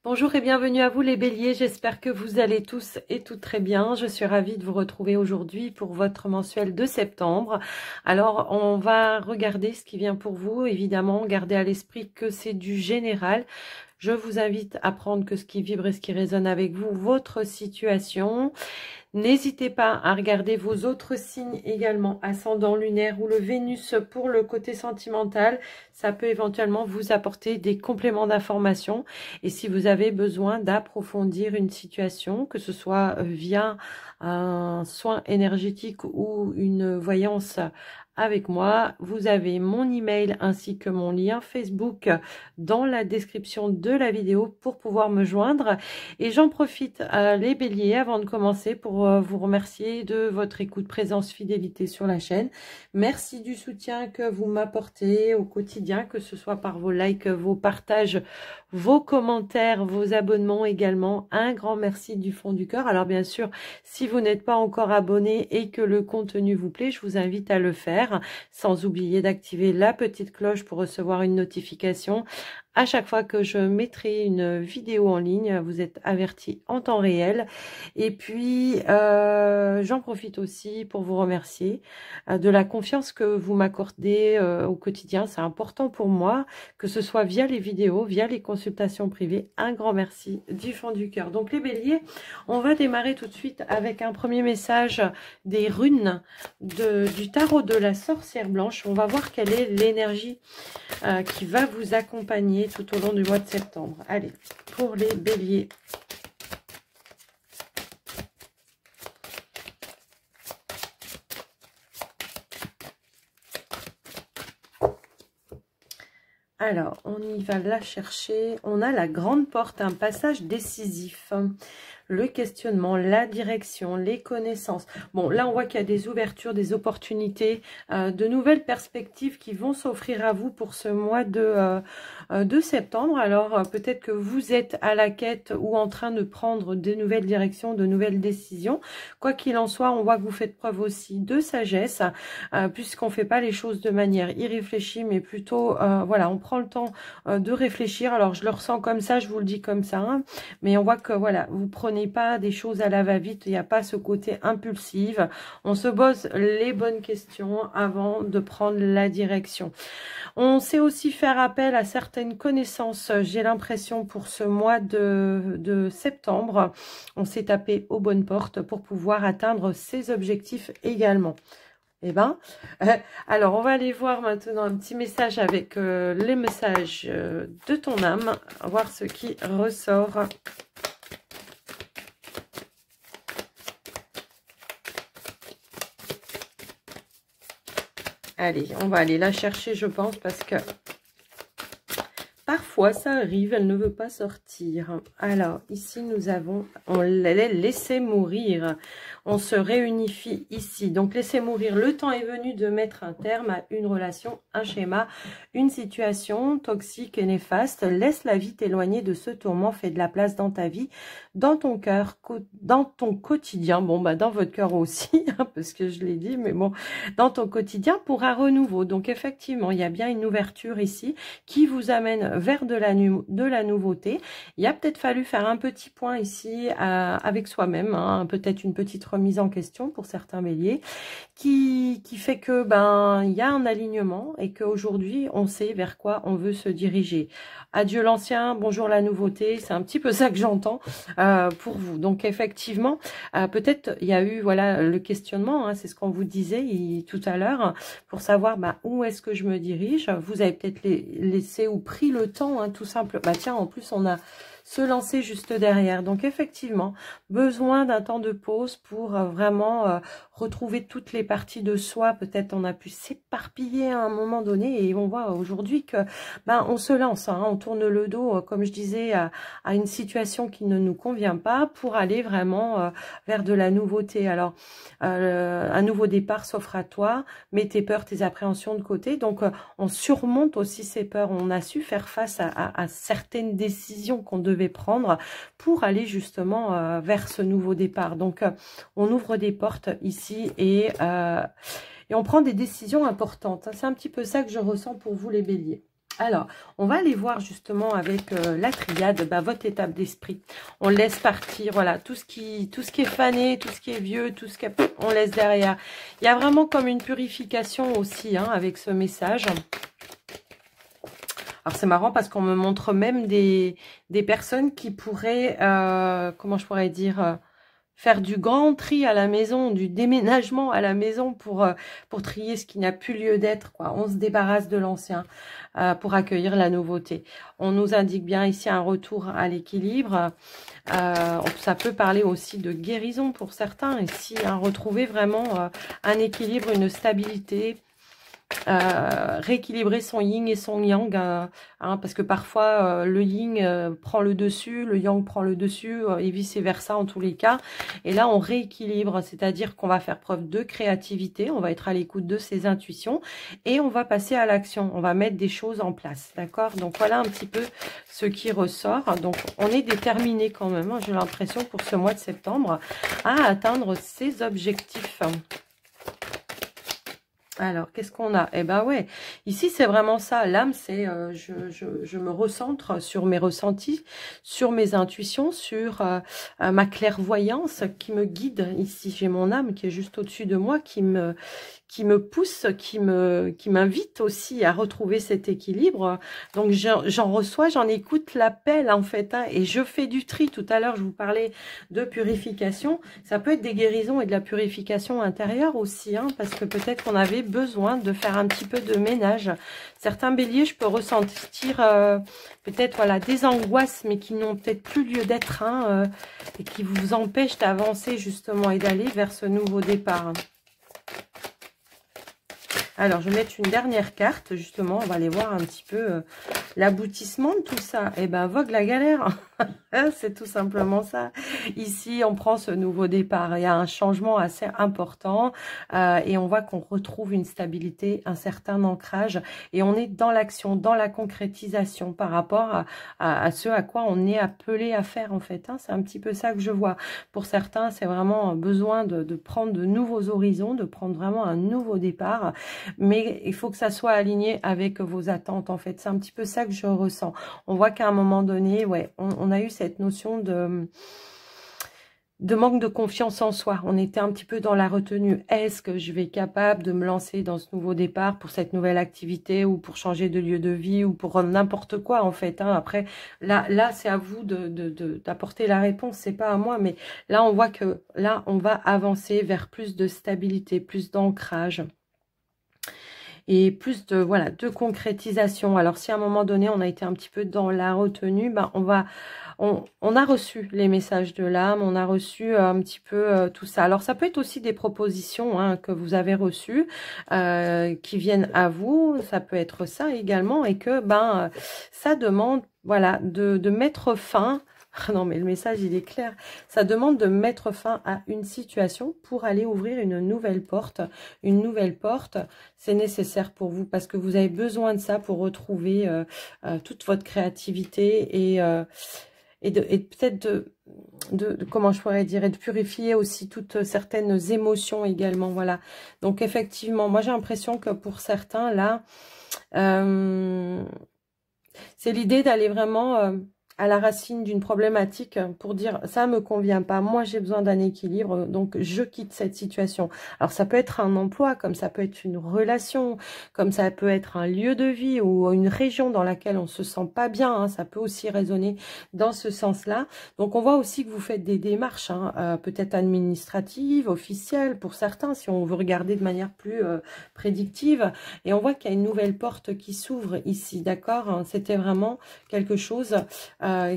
Bonjour et bienvenue à vous les béliers, j'espère que vous allez tous et toutes très bien. Je suis ravie de vous retrouver aujourd'hui pour votre mensuel de septembre. Alors on va regarder ce qui vient pour vous, évidemment gardez à l'esprit que c'est du général. Je vous invite à prendre que ce qui vibre et ce qui résonne avec vous, votre situation. N'hésitez pas à regarder vos autres signes également, ascendant lunaire ou le Vénus pour le côté sentimental. Ça peut éventuellement vous apporter des compléments d'information. Et si vous avez besoin d'approfondir une situation, que ce soit via un soin énergétique ou une voyance avec moi, vous avez mon email ainsi que mon lien Facebook dans la description de la vidéo pour pouvoir me joindre. Et j'en profite, les béliers, avant de commencer, pour vous remercier de votre écoute, présence, fidélité sur la chaîne. Merci du soutien que vous m'apportez au quotidien, que ce soit par vos likes, vos partages, vos commentaires, vos abonnements également. Un grand merci du fond du cœur. Alors bien sûr, si vous n'êtes pas encore abonné et que le contenu vous plaît, je vous invite à le faire, sans oublier d'activer la petite cloche pour recevoir une notification. À chaque fois que je mettrai une vidéo en ligne, vous êtes avertis en temps réel. Et puis, j'en profite aussi pour vous remercier de la confiance que vous m'accordez au quotidien. C'est important pour moi, que ce soit via les vidéos, via les consultations privées. Un grand merci du fond du cœur. Donc les béliers, on va démarrer tout de suite avec un premier message des runes du tarot de la sorcière blanche. On va voir quelle est l'énergie qui va vous accompagner tout au long du mois de septembre. Allez, pour les béliers. Alors, on y va la chercher. On a la grande porte, un passage décisif. Le questionnement, la direction, les connaissances. Bon, là, on voit qu'il y a des ouvertures, des opportunités, de nouvelles perspectives qui vont s'offrir à vous pour ce mois de septembre. Alors, peut-être que vous êtes à la quête ou en train de prendre de nouvelles directions, de nouvelles décisions. Quoi qu'il en soit, on voit que vous faites preuve aussi de sagesse, puisqu'on ne fait pas les choses de manière irréfléchie, mais plutôt, voilà, on prend le temps de réfléchir. Alors, je le ressens comme ça, je vous le dis comme ça, hein, mais on voit que, voilà, vous prenez pas des choses à la va-vite, il n'y a pas ce côté impulsif, on se pose les bonnes questions avant de prendre la direction. On sait aussi faire appel à certaines connaissances, j'ai l'impression pour ce mois de septembre, on s'est tapé aux bonnes portes pour pouvoir atteindre ses objectifs également. Eh ben, alors on va aller voir maintenant un petit message avec les messages de ton âme, voir ce qui ressort. Allez, on va aller la chercher, je pense, parce que parfois ça arrive, elle ne veut pas sortir. Alors, ici, nous avons, on l'a laissé mourir. On se réunifie ici. Donc, laissez mourir. Le temps est venu de mettre un terme à une relation, un schéma, une situation toxique et néfaste. Laisse la vie t'éloigner de ce tourment. Fais de la place dans ta vie, dans ton cœur, dans ton quotidien. Bon, bah, dans votre cœur aussi, hein, parce que je l'ai dit, mais bon, dans ton quotidien pour un renouveau. Donc, effectivement, il y a bien une ouverture ici qui vous amène vers de la nouveauté. Il a peut-être fallu faire un petit point ici avec soi-même, hein, peut-être une petite remise en question pour certains béliers, qui fait que il y a un alignement et qu'aujourd'hui on sait vers quoi on veut se diriger. Adieu l'ancien, bonjour la nouveauté, c'est un petit peu ça que j'entends pour vous. Donc effectivement, peut-être il y a eu voilà le questionnement, hein, c'est ce qu'on vous disait tout à l'heure, pour savoir où est-ce que je me dirige. Vous avez peut-être laissé ou pris le temps, hein, tout simple. Tiens, en plus on a se lancer juste derrière. Donc effectivement, besoin d'un temps de pause pour vraiment retrouver toutes les parties de soi. Peut-être on a pu s'éparpiller à un moment donné et on voit aujourd'hui que on se lance, hein, on tourne le dos, comme je disais, à une situation qui ne nous convient pas pour aller vraiment vers de la nouveauté. Alors, un nouveau départ s'offre à toi, mets tes peurs, tes appréhensions de côté. Donc, on surmonte aussi ces peurs. On a su faire face à certaines décisions qu'on devait prendre pour aller justement vers ce nouveau départ. Donc, on ouvre des portes ici et on prend des décisions importantes. C'est un petit peu ça que je ressens pour vous les béliers. Alors, on va aller voir justement avec la triade, bah, votre étape d'esprit. On laisse partir, voilà, tout ce qui est fané, tout ce qui est vieux, tout ce qui est, on laisse derrière. Il y a vraiment comme une purification aussi hein, avec ce message. Alors, c'est marrant parce qu'on me montre même des personnes qui pourraient, comment je pourrais dire, faire du grand tri à la maison, du déménagement à la maison pour trier ce qui n'a plus lieu d'être, quoi. On se débarrasse de l'ancien pour accueillir la nouveauté. On nous indique bien ici un retour à l'équilibre. Ça peut parler aussi de guérison pour certains. Ici, hein, retrouver vraiment un équilibre, une stabilité. Rééquilibrer son yin et son yang hein, parce que parfois le yin prend le dessus, le yang prend le dessus et vice versa en tous les cas, et là on rééquilibre, c'est-à-dire qu'on va faire preuve de créativité, on va être à l'écoute de ses intuitions et on va passer à l'action, on va mettre des choses en place, d'accord? Donc voilà un petit peu ce qui ressort. Donc on est déterminé quand même hein, j'ai l'impression pour ce mois de septembre à atteindre ses objectifs. Alors, qu'est-ce qu'on a? Eh ben ouais, ici c'est vraiment ça. L'âme, c'est je me recentre sur mes ressentis, sur mes intuitions, sur ma clairvoyance qui me guide. Ici, j'ai mon âme qui est juste au-dessus de moi, qui me pousse, qui m'invite aussi à retrouver cet équilibre. Donc, j'en reçois, j'en écoute l'appel en fait. Hein, et je fais du tri. Tout à l'heure, je vous parlais de purification. Ça peut être des guérisons et de la purification intérieure aussi. Hein, parce que peut-être qu'on avait besoin de faire un petit peu de ménage. Certains béliers, je peux ressentir peut-être voilà des angoisses, mais qui n'ont peut-être plus lieu d'être. Hein, et qui vous empêchent d'avancer justement et d'aller vers ce nouveau départ. Hein. Alors, je vais mettre une dernière carte, justement, on va aller voir un petit peu l'aboutissement de tout ça. Eh ben, vogue la galère, c'est tout simplement ça. Ici, on prend ce nouveau départ, il y a un changement assez important et on voit qu'on retrouve une stabilité, un certain ancrage et on est dans l'action, dans la concrétisation par rapport à ce à quoi on est appelé à faire en fait. Hein. C'est un petit peu ça que je vois. Pour certains, c'est vraiment besoin de prendre de nouveaux horizons, de prendre vraiment un nouveau départ. Mais il faut que ça soit aligné avec vos attentes, en fait. C'est un petit peu ça que je ressens. On voit qu'à un moment donné, ouais, on a eu cette notion de manque de confiance en soi. On était un petit peu dans la retenue. Est-ce que je vais être capable de me lancer dans ce nouveau départ pour cette nouvelle activité ou pour changer de lieu de vie ou pour n'importe quoi, en fait. Hein. Après, là c'est à vous d'apporter la réponse. C'est pas à moi, mais là, on voit que là, on va avancer vers plus de stabilité, plus d'ancrage. Et plus de voilà de concrétisation. Alors si à un moment donné on a été un petit peu dans la retenue, ben on a reçu les messages de l'âme, on a reçu un petit peu tout ça. Alors ça peut être aussi des propositions hein, que vous avez reçues qui viennent à vous, ça peut être ça également et que ben ça demande voilà de mettre fin. Non, mais le message, il est clair. Ça demande de mettre fin à une situation pour aller ouvrir une nouvelle porte. Une nouvelle porte, c'est nécessaire pour vous parce que vous avez besoin de ça pour retrouver toute votre créativité et peut-être comment je pourrais dire, et de purifier aussi toutes certaines émotions également. Voilà. Donc, effectivement, moi, j'ai l'impression que pour certains, là, c'est l'idée d'aller vraiment... à la racine d'une problématique pour dire ça me convient pas, moi j'ai besoin d'un équilibre, donc je quitte cette situation. Alors ça peut être un emploi, comme ça peut être une relation, comme ça peut être un lieu de vie ou une région dans laquelle on se sent pas bien, hein, ça peut aussi résonner dans ce sens-là. Donc on voit aussi que vous faites des démarches, hein, peut-être administratives, officielles pour certains, si on veut regarder de manière plus prédictive, et on voit qu'il y a une nouvelle porte qui s'ouvre ici, d'accord, hein, c'était vraiment quelque chose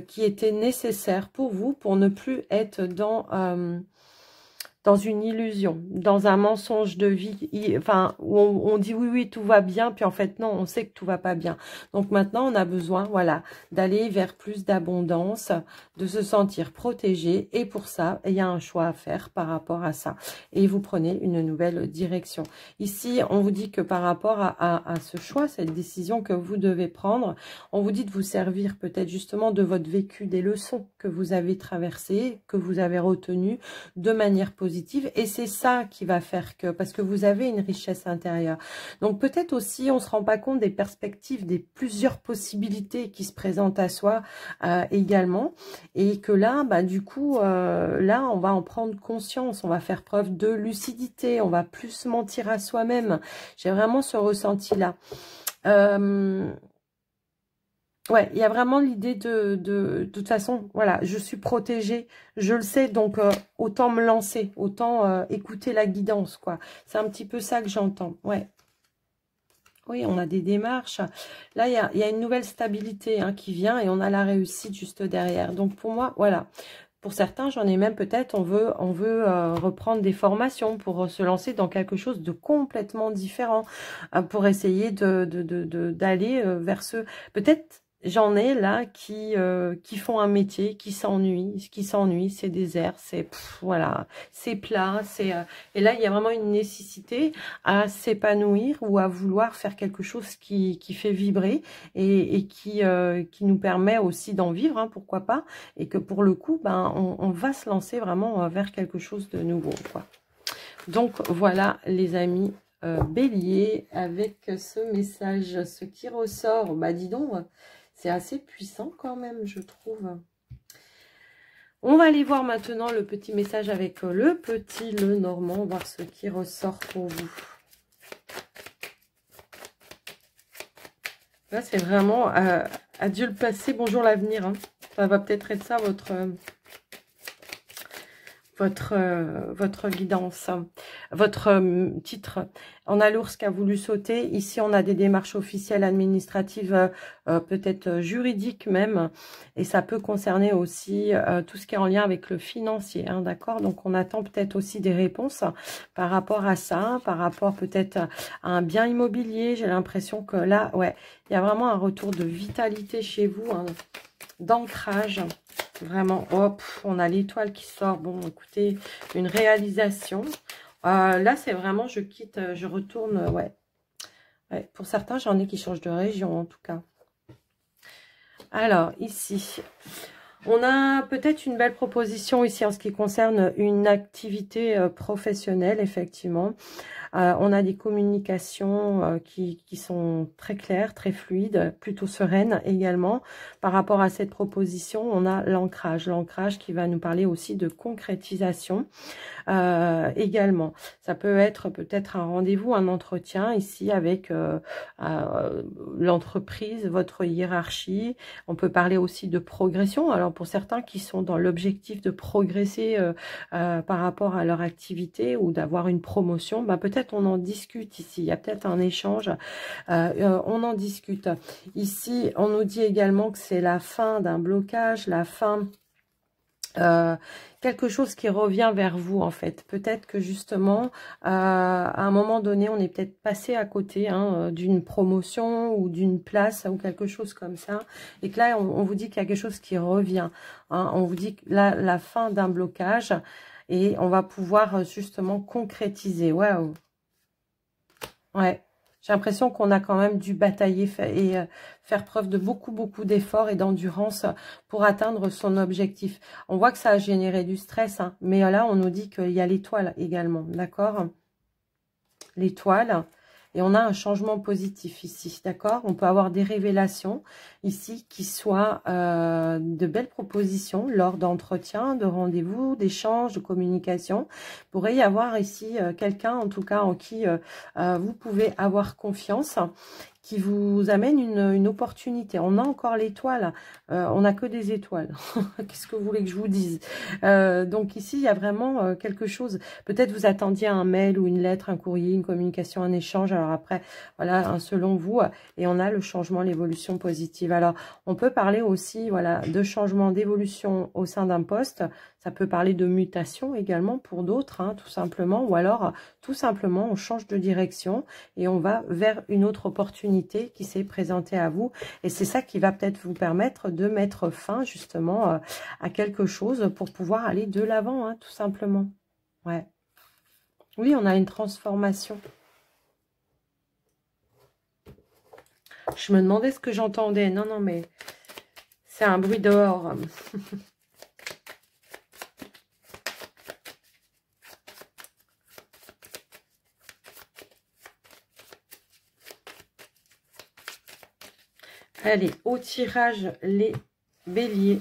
qui était nécessaire pour vous, pour ne plus être dans une illusion, dans un mensonge de vie, enfin, où on dit oui, oui, tout va bien, puis en fait, non, on sait que tout va pas bien. Donc maintenant, on a besoin, voilà, d'aller vers plus d'abondance, de se sentir protégé, et pour ça, il y a un choix à faire par rapport à ça. Et vous prenez une nouvelle direction. Ici, on vous dit que par rapport à ce choix, cette décision que vous devez prendre, on vous dit de vous servir peut-être justement de votre vécu, des leçons que vous avez traversées, que vous avez retenues de manière positive, positive. Et c'est ça qui va faire que, parce que vous avez une richesse intérieure. Donc peut-être aussi, on se rend pas compte des perspectives, des plusieurs possibilités qui se présentent à soi également. Et que là, bah, du coup, là, on va en prendre conscience. On va faire preuve de lucidité. On va plus se mentir à soi-même. J'ai vraiment ce ressenti-là. Ouais, il y a vraiment l'idée de toute façon, voilà, je suis protégée, je le sais, donc autant me lancer, autant écouter la guidance, quoi. C'est un petit peu ça que j'entends, ouais. Oui, on a des démarches. Là, il y a une nouvelle stabilité hein, qui vient et on a la réussite juste derrière. Donc, pour moi, voilà. Pour certains, j'en ai même peut-être, on veut reprendre des formations pour se lancer dans quelque chose de complètement différent, pour essayer d'aller vers ce... Peut-être, j'en ai là qui font un métier, qui s'ennuient, c'est désert, c'est voilà, c'est plat, et là, il y a vraiment une nécessité à s'épanouir ou à vouloir faire quelque chose qui fait vibrer et qui nous permet aussi d'en vivre, hein, pourquoi pas, et que pour le coup, ben, on va se lancer vraiment vers quelque chose de nouveau, quoi. Donc, voilà, les amis, Bélier, avec ce message, ce qui ressort, bah dis donc, c'est assez puissant quand même, je trouve. On va aller voir maintenant le petit message avec le petit Lenormand, voir ce qui ressort pour vous. Là, c'est vraiment adieu le passé, bonjour l'avenir. Hein. Ça va peut-être être ça votre guidance, votre titre. On a l'ours qui a voulu sauter. Ici, on a des démarches officielles, administratives, peut-être juridiques même. Et ça peut concerner aussi tout ce qui est en lien avec le financier. Hein, d'accord? Donc, on attend peut-être aussi des réponses par rapport à ça, par rapport peut-être à un bien immobilier. J'ai l'impression que là, ouais, il y a vraiment un retour de vitalité chez vous, hein, d'ancrage. Vraiment, hop, on a l'étoile qui sort. Bon, écoutez, une réalisation. Là, c'est vraiment, je quitte, je retourne, ouais. Ouais. Pour certains, j'en ai qui changent de région, en tout cas. Alors, ici, on a peut-être une belle proposition ici en ce qui concerne une activité professionnelle, effectivement. On a des communications qui sont très claires, très fluides, plutôt sereines également. Par rapport à cette proposition, on a l'ancrage. L'ancrage qui va nous parler aussi de concrétisation également. Ça peut être peut-être un rendez-vous, un entretien ici avec l'entreprise, votre hiérarchie. On peut parler aussi de progression. Alors pour certains qui sont dans l'objectif de progresser par rapport à leur activité ou d'avoir une promotion, bah, peut-être on en discute ici. Il y a peut-être un échange. On en discute. Ici, on nous dit également que c'est la fin d'un blocage, la fin... quelque chose qui revient vers vous en fait. Peut-être que justement, à un moment donné, on est peut-être passé à côté hein, d'une promotion ou d'une place ou quelque chose comme ça. Et que là, on vous dit qu'il y a quelque chose qui revient. Hein. On vous dit que là, la fin d'un blocage et on va pouvoir justement concrétiser. Waouh! Ouais. J'ai l'impression qu'on a quand même dû batailler et faire preuve de beaucoup d'efforts et d'endurance pour atteindre son objectif. On voit que ça a généré du stress, hein, mais là, on nous dit qu'il y a l'étoile également, d'accord? L'étoile. Et on a un changement positif ici, d'accord? On peut avoir des révélations ici qui soient de belles propositions lors d'entretiens, de rendez-vous, d'échanges, de communication. Il pourrait y avoir ici quelqu'un, en tout cas, en qui vous pouvez avoir confiance, qui vous amène une opportunité. On a encore l'étoile, on n'a que des étoiles. Qu'est-ce que vous voulez que je vous dise? Donc ici, il y a vraiment quelque chose. Peut-être vous attendiez un mail ou une lettre, un courrier, une communication, un échange. Alors après, voilà, hein, selon vous, et on a le changement, l'évolution positive. Alors, on peut parler aussi, voilà, de changement, d'évolution au sein d'un poste. Ça peut parler de mutation également pour d'autres, hein, tout simplement. Ou alors, tout simplement, on change de direction et on va vers une autre opportunité qui s'est présentée à vous. Et c'est ça qui va peut-être vous permettre de mettre fin, justement, à quelque chose pour pouvoir aller de l'avant, hein, tout simplement. Ouais. Oui, on a une transformation. Je me demandais ce que j'entendais. Non, non, mais c'est un bruit dehors. Allez, au tirage, les béliers.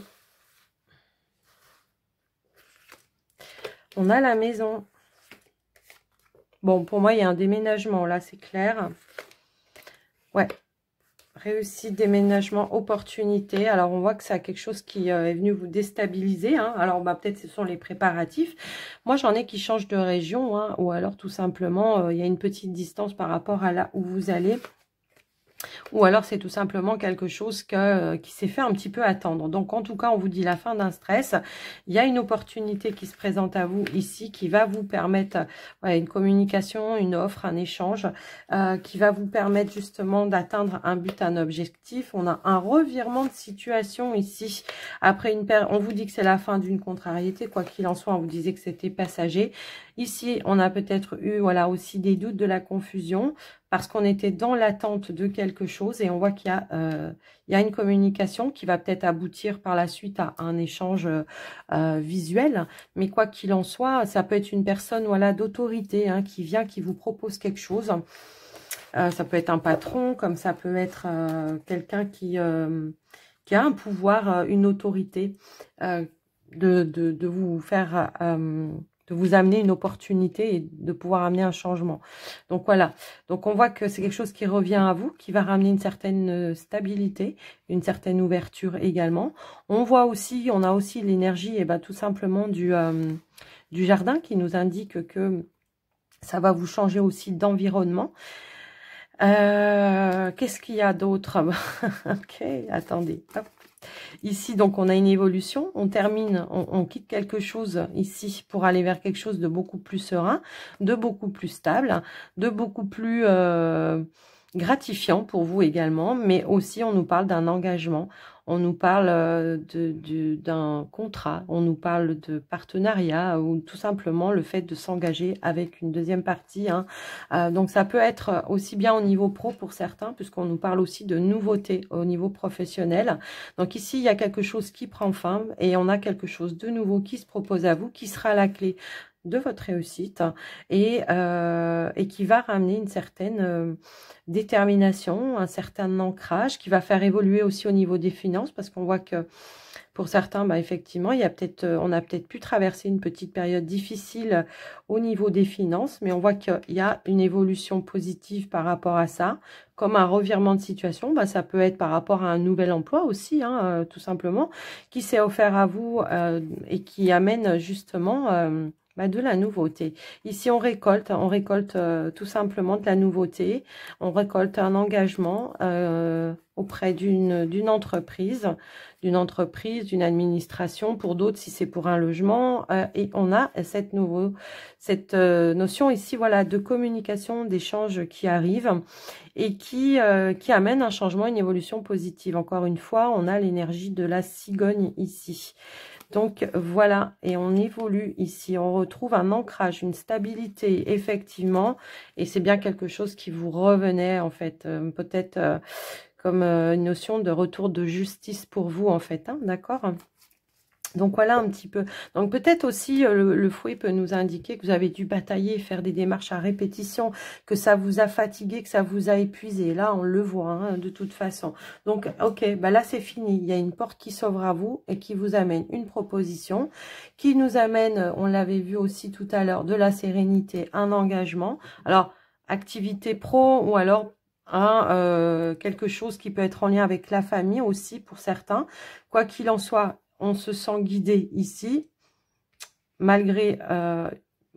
On a la maison. Bon, pour moi, il y a un déménagement, là, c'est clair. Ouais. Réussite, déménagement, opportunité. Alors, on voit que ça a quelque chose qui est venu vous déstabiliser. Hein. Alors, bah, peut-être ce sont les préparatifs. Moi, j'en ai qui changent de région. Hein, ou alors, tout simplement, il y a une petite distance par rapport à là où vous allez. Ou alors, c'est tout simplement quelque chose qui s'est fait un petit peu attendre. Donc, en tout cas, on vous dit la fin d'un stress. Il y a une opportunité qui se présente à vous ici, qui va vous permettre une communication, une offre, un échange, qui va vous permettre justement d'atteindre un but, un objectif. On a un revirement de situation ici. Après une période, on vous dit que c'est la fin d'une contrariété. Quoi qu'il en soit, on vous disait que c'était passager. Ici, on a peut-être eu aussi des doutes, de la confusion, parce qu'on était dans l'attente de quelque chose et on voit qu'il y a une communication qui va peut-être aboutir par la suite à un échange visuel. Mais quoi qu'il en soit, ça peut être une personne d'autorité qui vient, qui vous propose quelque chose. Ça peut être un patron, comme ça peut être quelqu'un qui a un pouvoir, une autorité, de vous faire... de vous amener une opportunité et de pouvoir amener un changement. Donc voilà, donc on voit que c'est quelque chose qui revient à vous, qui va ramener une certaine stabilité, une certaine ouverture également. On voit aussi, on a aussi l'énergie tout simplement du jardin qui nous indique que ça va vous changer aussi d'environnement. Qu'est-ce qu'il y a d'autre? Ok, attendez, hop. Ici, donc, on a une évolution. On termine, on quitte quelque chose ici pour aller vers quelque chose de beaucoup plus serein, de beaucoup plus stable, de beaucoup plus gratifiant pour vous également. Mais aussi, on nous parle d'un engagement. On nous parle d'un contrat. On nous parle de partenariat ou tout simplement le fait de s'engager avec une deuxième partie. Donc, ça peut être aussi bien au niveau pro pour certains, puisqu'on nous parle aussi de nouveautés au niveau professionnel. Donc, ici, il y a quelque chose qui prend fin et on a quelque chose de nouveau qui se propose à vous, qui sera la clé de votre réussite et qui va ramener une certaine détermination, un certain ancrage, qui va faire évoluer aussi au niveau des finances, parce qu'on voit que pour certains, effectivement, on a peut-être pu traverser une petite période difficile au niveau des finances, mais on voit qu'il y a une évolution positive par rapport à ça, comme un revirement de situation. Ça peut être par rapport à un nouvel emploi aussi, tout simplement, qui s'est offert à vous et qui amène justement de la nouveauté. Ici, on récolte tout simplement de la nouveauté. On récolte un engagement auprès d'une entreprise, d'une administration, pour d'autres si c'est pour un logement. Et on a cette notion ici, de communication, d'échange qui arrive et qui amène un changement, une évolution positive. Encore une fois, on a l'énergie de la cigogne ici. Donc voilà, et on évolue ici, on retrouve un ancrage, une stabilité effectivement, et c'est bien quelque chose qui vous revenait en fait, peut-être comme une notion de retour de justice pour vous en fait, d'accord ? Donc voilà un petit peu. Donc peut-être aussi le fouet peut nous indiquer que vous avez dû batailler, faire des démarches à répétition, que ça vous a fatigué, que ça vous a épuisé. Là, on le voit de toute façon. Donc ok, là c'est fini. Il y a une porte qui s'ouvre à vous et qui vous amène une proposition, qui nous amène, on l'avait vu aussi tout à l'heure, de la sérénité, un engagement. Alors, activité pro ou alors quelque chose qui peut être en lien avec la famille aussi pour certains. Quoi qu'il en soit, on se sent guidé ici, malgré...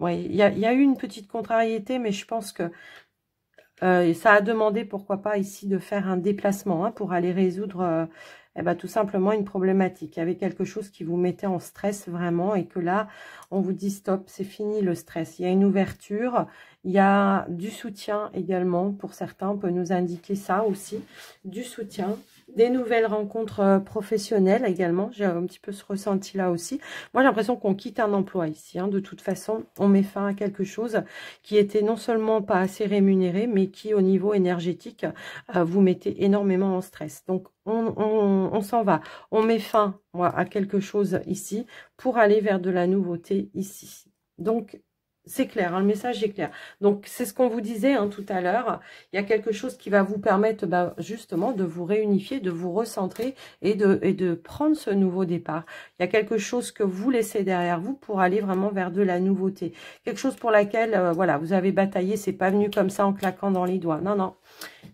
il y a eu une petite contrariété, mais je pense que ça a demandé, pourquoi pas, ici, de faire un déplacement pour aller résoudre tout simplement une problématique. Il y avait quelque chose qui vous mettait en stress vraiment et que là, on vous dit stop, c'est fini le stress. Il y a une ouverture, il y a du soutien également pour certains, on peut nous indiquer ça aussi, du soutien. Des nouvelles rencontres professionnelles également. J'ai un petit peu ce ressenti-là aussi. Moi, j'ai l'impression qu'on quitte un emploi ici. De toute façon, on met fin à quelque chose qui était non seulement pas assez rémunéré, mais qui, au niveau énergétique, vous mettez énormément en stress. Donc, on s'en va. On met fin à quelque chose ici pour aller vers de la nouveauté ici. Donc, c'est clair, hein, le message est clair. Donc, c'est ce qu'on vous disait hein, tout à l'heure. Il y a quelque chose qui va vous permettre justement de vous réunifier, de vous recentrer et de prendre ce nouveau départ. Il y a quelque chose que vous laissez derrière vous pour aller vraiment vers de la nouveauté. Quelque chose pour laquelle, voilà, vous avez bataillé. C'est pas venu comme ça en claquant dans les doigts. Non, non.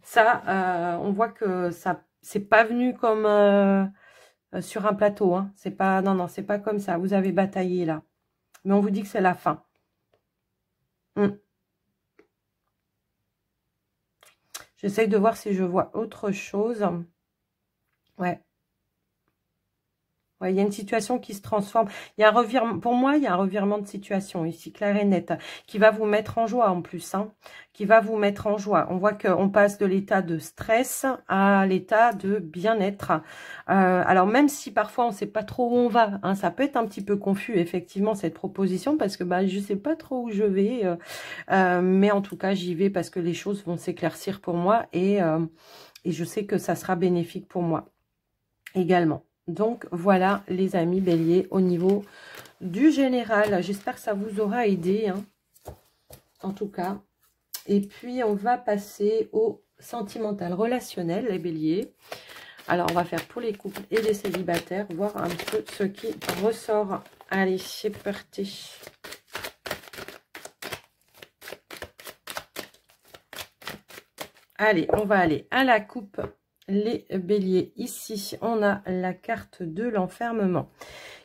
Ça, on voit que ça, c'est pas venu comme sur un plateau. Hein. C'est pas, non, non, c'est pas comme ça. Vous avez bataillé là. Mais on vous dit que c'est la fin. J'essaye de voir si je vois autre chose. Ouais. Ouais, il y a une situation qui se transforme. Il y a un revirement, pour moi, il y a un revirement de situation ici, clair et net, qui va vous mettre en joie en plus. Hein, qui va vous mettre en joie. On voit qu'on passe de l'état de stress à l'état de bien-être. Alors, même si parfois on ne sait pas trop où on va, hein, ça peut être un petit peu confus, effectivement, cette proposition, parce que je ne sais pas trop où je vais. Mais en tout cas, j'y vais parce que les choses vont s'éclaircir pour moi et je sais que ça sera bénéfique pour moi également. Donc, voilà les amis béliers au niveau du général. J'espère que ça vous aura aidé, hein, en tout cas. Et puis, on va passer au sentimental relationnel, les béliers. Alors, on va faire pour les couples et les célibataires, voir un peu ce qui ressort. Allez, c'est parti. Allez, on va aller à la coupe. Les béliers, ici, on a la carte de l'enfermement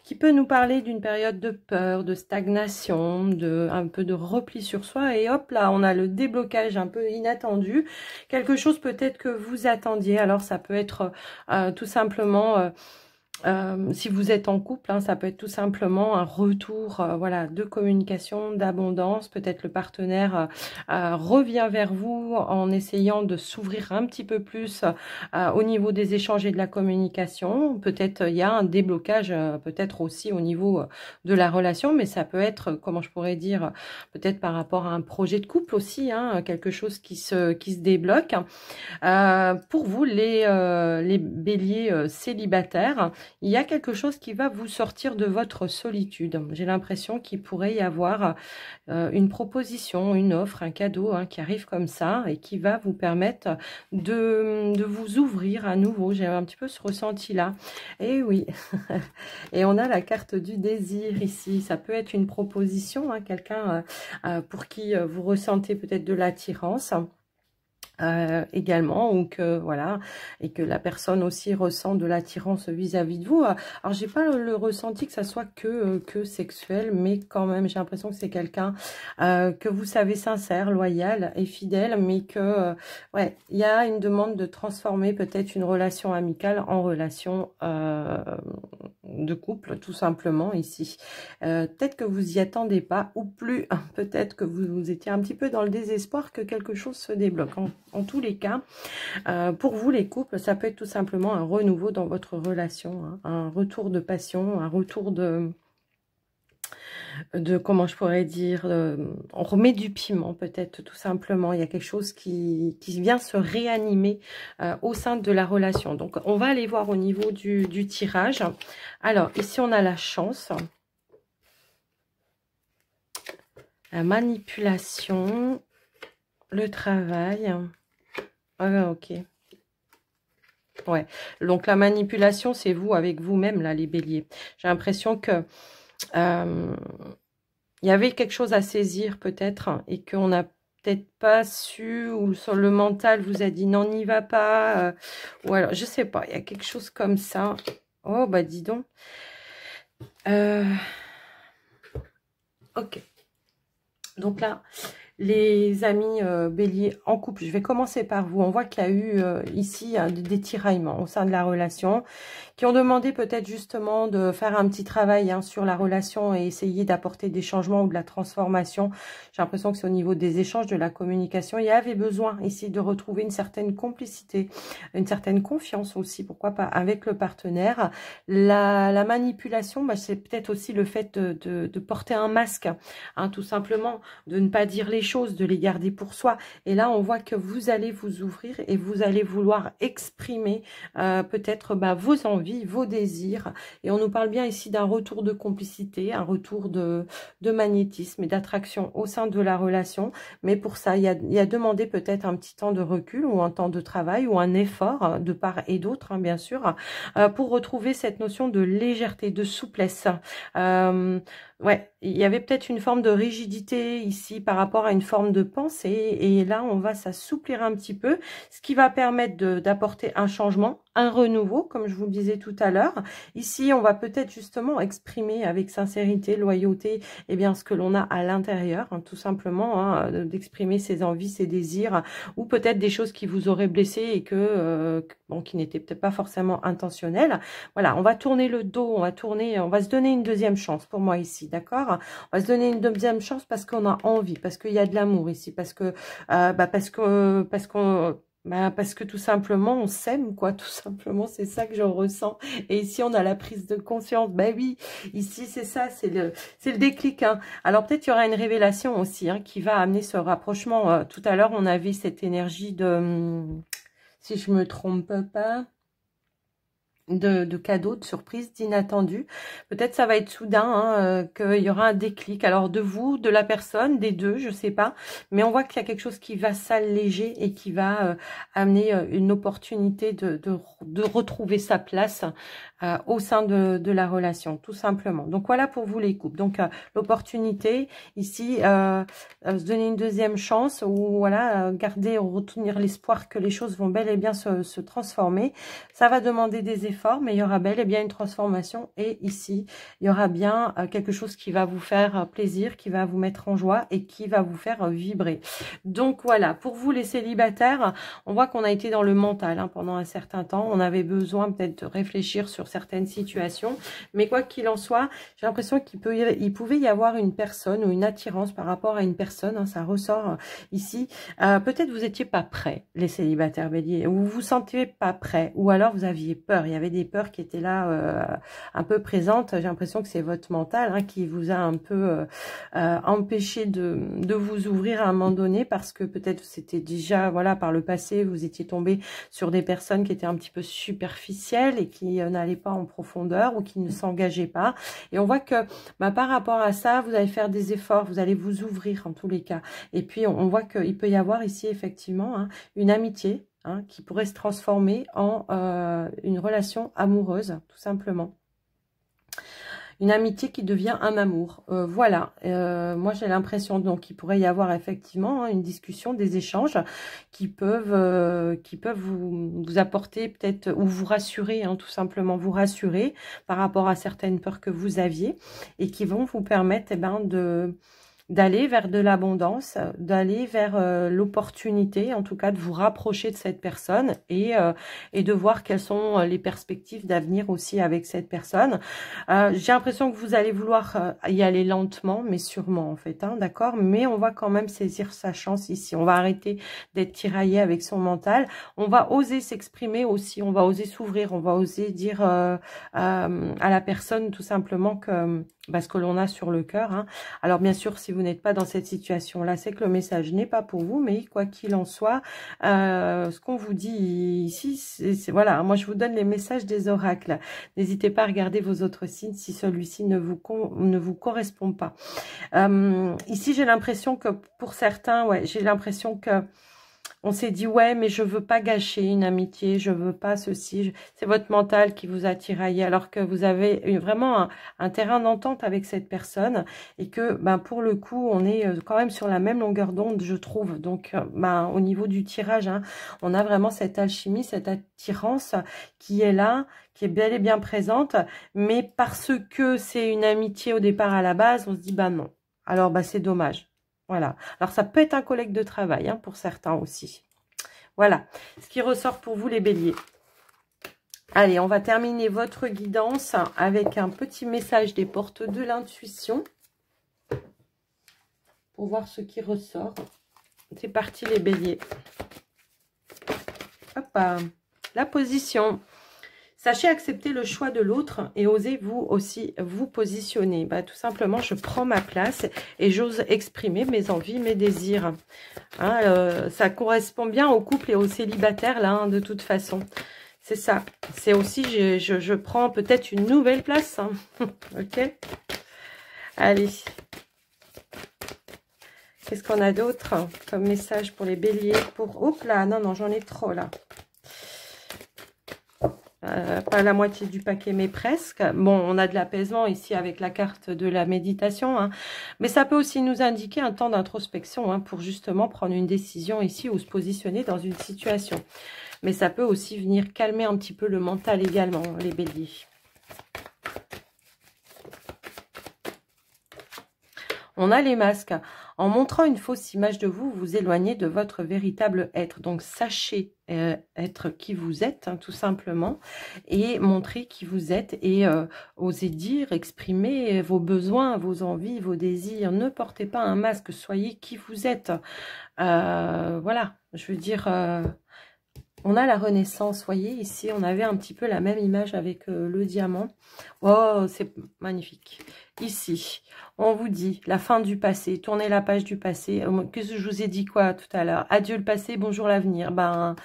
qui peut nous parler d'une période de peur, de stagnation, un peu de repli sur soi. Et hop là, on a le déblocage un peu inattendu. Quelque chose peut-être que vous attendiez. Alors, ça peut être tout simplement... si vous êtes en couple, hein, ça peut être tout simplement un retour voilà, de communication, d'abondance. Peut-être le partenaire revient vers vous en essayant de s'ouvrir un petit peu plus au niveau des échanges et de la communication. Peut-être il y a un déblocage peut-être aussi au niveau de la relation, mais ça peut être, comment je pourrais dire, peut-être par rapport à un projet de couple aussi, hein, quelque chose qui se débloque. Pour vous, les béliers célibataires, il y a quelque chose qui va vous sortir de votre solitude. J'ai l'impression qu'il pourrait y avoir une proposition, une offre, un cadeau hein, qui arrive comme ça et qui va vous permettre de vous ouvrir à nouveau. J'ai un petit peu ce ressenti-là. Et oui, et on a la carte du désir ici. Ça peut être une proposition, hein, quelqu'un pour qui vous ressentez peut-être de l'attirance. Également, ou que voilà, et que la personne aussi ressent de l'attirance vis-à-vis de vous. Alors j'ai pas le ressenti que ça soit que sexuel, mais quand même j'ai l'impression que c'est quelqu'un que vous savez sincère, loyal et fidèle, mais que ouais, il y a une demande de transformer peut-être une relation amicale en relation de couple, tout simplement ici. Peut-être que vous y attendez pas, ou plus, peut-être que vous étiez un petit peu dans le désespoir que quelque chose se débloque. En tous les cas, pour vous les couples, ça peut être tout simplement un renouveau dans votre relation, hein, un retour de passion, un retour de comment je pourrais dire, on remet du piment peut-être tout simplement. Il y a quelque chose qui vient se réanimer au sein de la relation. Donc on va aller voir au niveau du tirage. Alors ici on a la chance, la manipulation, le travail. Ah, ok. Ouais. Donc, la manipulation, c'est vous avec vous-même, là, les béliers. J'ai l'impression que il y avait quelque chose à saisir, peut-être, et qu'on n'a peut-être pas su, ou sur le mental vous a dit non, n'y va pas. Ou alors, je sais pas, il y a quelque chose comme ça. Oh, bah, dis donc. Ok. Donc là... Les amis béliers en couple, je vais commencer par vous. On voit qu'il y a eu ici des tiraillements au sein de la relation qui ont demandé peut-être justement de faire un petit travail hein, sur la relation et essayer d'apporter des changements ou de la transformation. J'ai l'impression que c'est au niveau des échanges, de la communication. Il y avait besoin ici de retrouver une certaine complicité, une certaine confiance aussi, pourquoi pas, avec le partenaire. La manipulation, c'est peut-être aussi le fait de porter un masque, hein, tout simplement, de ne pas dire les choses, de les garder pour soi. Et là, on voit que vous allez vous ouvrir et vous allez vouloir exprimer peut-être vos envies, vos désirs. Et on nous parle bien ici d'un retour de complicité, un retour de magnétisme et d'attraction au sein de la relation. Mais pour ça, il y a demandé peut-être un petit temps de recul ou un temps de travail ou un effort de part et d'autre, hein, bien sûr, pour retrouver cette notion de légèreté, de souplesse. Ouais, il y avait peut-être une forme de rigidité ici par rapport à une forme de pensée. Et là, on va s'assouplir un petit peu, ce qui va permettre d'apporter un changement, un renouveau, comme je vous le disais tout à l'heure. Ici, on va peut-être justement exprimer avec sincérité, loyauté, eh bien, ce que l'on a à l'intérieur, hein, tout simplement, hein, d'exprimer ses envies, ses désirs, ou peut-être des choses qui vous auraient blessé et bon, qui n'étaient peut-être pas forcément intentionnelles. Voilà, on va tourner le dos, on va se donner une deuxième chance pour moi ici, d'accord? On va se donner une deuxième chance parce qu'on a envie, parce qu'il y a de l'amour ici, parce que tout simplement on s'aime, quoi, tout simplement, c'est ça que je ressens. Et ici on a la prise de conscience. Ben oui, ici c'est ça, c'est le déclic, hein. Alors peut-être il y aura une révélation aussi, hein, qui va amener ce rapprochement. Tout à l'heure on avait cette énergie de, si je me trompe pas, de cadeaux, de surprises, d'inattendus. Peut-être ça va être soudain, hein, qu'il y aura un déclic. Alors de vous, de la personne, des deux, je sais pas. Mais on voit qu'il y a quelque chose qui va s'alléger et qui va amener une opportunité de retrouver sa place au sein de la relation, tout simplement. Donc voilà pour vous les couples. Donc l'opportunité ici, se donner une deuxième chance ou voilà, garder, retenir l'espoir que les choses vont bel et bien se transformer. Ça va demander des efforts, mais il y aura bel et bien une transformation. Et ici, il y aura bien quelque chose qui va vous faire plaisir, qui va vous mettre en joie et qui va vous faire vibrer. Donc voilà, pour vous les célibataires, on voit qu'on a été dans le mental, hein, pendant un certain temps. On avait besoin peut-être de réfléchir sur certaines situations. Mais quoi qu'il en soit, j'ai l'impression qu'il pouvait y avoir une personne ou une attirance par rapport à une personne. Hein, ça ressort ici. Peut-être vous n'étiez pas prêts, les célibataires béliers, ou vous vous sentiez pas prêts, ou alors vous aviez peur. Il y avait des peurs qui étaient là, un peu présentes. J'ai l'impression que c'est votre mental, hein, qui vous a un peu empêché de vous ouvrir à un moment donné, parce que peut-être c'était déjà, voilà, par le passé, vous étiez tombé sur des personnes qui étaient un petit peu superficielles et qui n'allaient pas en profondeur ou qui ne s'engageaient pas. Et on voit que par rapport à ça, vous allez faire des efforts, vous allez vous ouvrir en tous les cas. Et puis on voit qu'il peut y avoir ici effectivement, hein, une amitié, hein, qui pourrait se transformer en une relation amoureuse, tout simplement. Une amitié qui devient un amour. Voilà, moi j'ai l'impression donc qu'il pourrait y avoir effectivement, hein, une discussion, des échanges qui peuvent vous apporter peut-être, ou vous rassurer, hein, tout simplement vous rassurer par rapport à certaines peurs que vous aviez et qui vont vous permettre d'aller vers de l'abondance, d'aller vers l'opportunité, en tout cas de vous rapprocher de cette personne et de voir quelles sont les perspectives d'avenir aussi avec cette personne. J'ai l'impression que vous allez vouloir y aller lentement, mais sûrement en fait, hein, d'accord? Mais on va quand même saisir sa chance ici. On va arrêter d'être tiraillé avec son mental. On va oser s'exprimer aussi, on va oser s'ouvrir, on va oser dire à la personne tout simplement que ce que l'on a sur le cœur, hein. Alors bien sûr, si vous n'êtes pas dans cette situation-là, c'est que le message n'est pas pour vous, mais quoi qu'il en soit, ce qu'on vous dit ici, c'est voilà, moi je vous donne les messages des oracles. N'hésitez pas à regarder vos autres signes si celui-ci ne vous correspond pas. Ici, j'ai l'impression que pour certains, ouais, j'ai l'impression que on s'est dit, ouais, mais je veux pas gâcher une amitié, je veux pas ceci. C'est votre mental qui vous a tiraillé, alors que vous avez vraiment un terrain d'entente avec cette personne et que, pour le coup, on est quand même sur la même longueur d'onde, je trouve. Donc, au niveau du tirage, hein, on a vraiment cette alchimie, cette attirance qui est là, qui est bel et bien présente, mais parce que c'est une amitié au départ à la base, on se dit, non. Alors, c'est dommage. Voilà. Alors, ça peut être un collègue de travail, hein, pour certains aussi. Voilà. Ce qui ressort pour vous, les béliers. Allez, on va terminer votre guidance avec un petit message des portes de l'intuition. Pour voir ce qui ressort. C'est parti, les béliers. Hop, la position. Sachez accepter le choix de l'autre et osez vous aussi vous positionner. Bah, tout simplement, je prends ma place et j'ose exprimer mes envies, mes désirs. Hein, ça correspond bien au couple et aux célibataires, là, hein, de toute façon. C'est ça. C'est aussi, je prends peut-être une nouvelle place. Hein. Ok. Allez. Qu'est-ce qu'on a d'autre comme message pour les béliers? Hop là, non, j'en ai trop, là. Pas la moitié du paquet, mais presque. Bon, on a de l'apaisement ici avec la carte de la méditation. Hein. Mais ça peut aussi nous indiquer un temps d'introspection hein, pour justement prendre une décision ici ou se positionner dans une situation. Mais ça peut aussi venir calmer un petit peu le mental également, les béliers. On a les masques. En montrant une fausse image de vous, vous éloignez de votre véritable être. Donc, sachez être qui vous êtes, hein, tout simplement, et montrer qui vous êtes et osez dire, exprimer vos besoins, vos envies, vos désirs. Ne portez pas un masque, soyez qui vous êtes. Voilà, je veux dire... on a la Renaissance, voyez, ici, on avait un petit peu la même image avec le diamant. Oh, c'est magnifique. Ici, on vous dit la fin du passé, tournez la page du passé. Que je vous ai dit quoi tout à l'heure? Adieu le passé, bonjour l'avenir. Ben,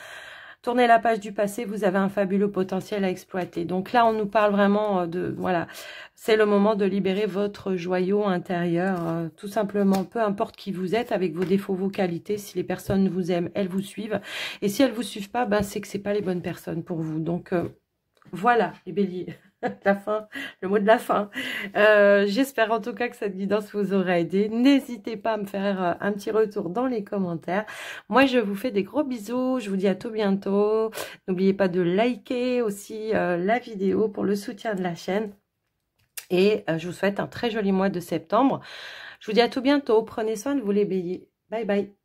tournez la page du passé, vous avez un fabuleux potentiel à exploiter. Donc là, on nous parle vraiment de... Voilà, c'est le moment de libérer votre joyau intérieur, tout simplement, peu importe qui vous êtes, avec vos défauts, vos qualités. Si les personnes vous aiment, elles vous suivent. Et si elles vous suivent pas, ben, c'est que c'est pas les bonnes personnes pour vous. Donc, voilà, les béliers. La fin, le mot de la fin. J'espère en tout cas que cette guidance vous aura aidé. N'hésitez pas à me faire un petit retour dans les commentaires. Moi, je vous fais des gros bisous. Je vous dis à tout bientôt. N'oubliez pas de liker aussi la vidéo pour le soutien de la chaîne. Et je vous souhaite un très joli mois de septembre. Je vous dis à tout bientôt. Prenez soin de vous les béliers. Bye bye.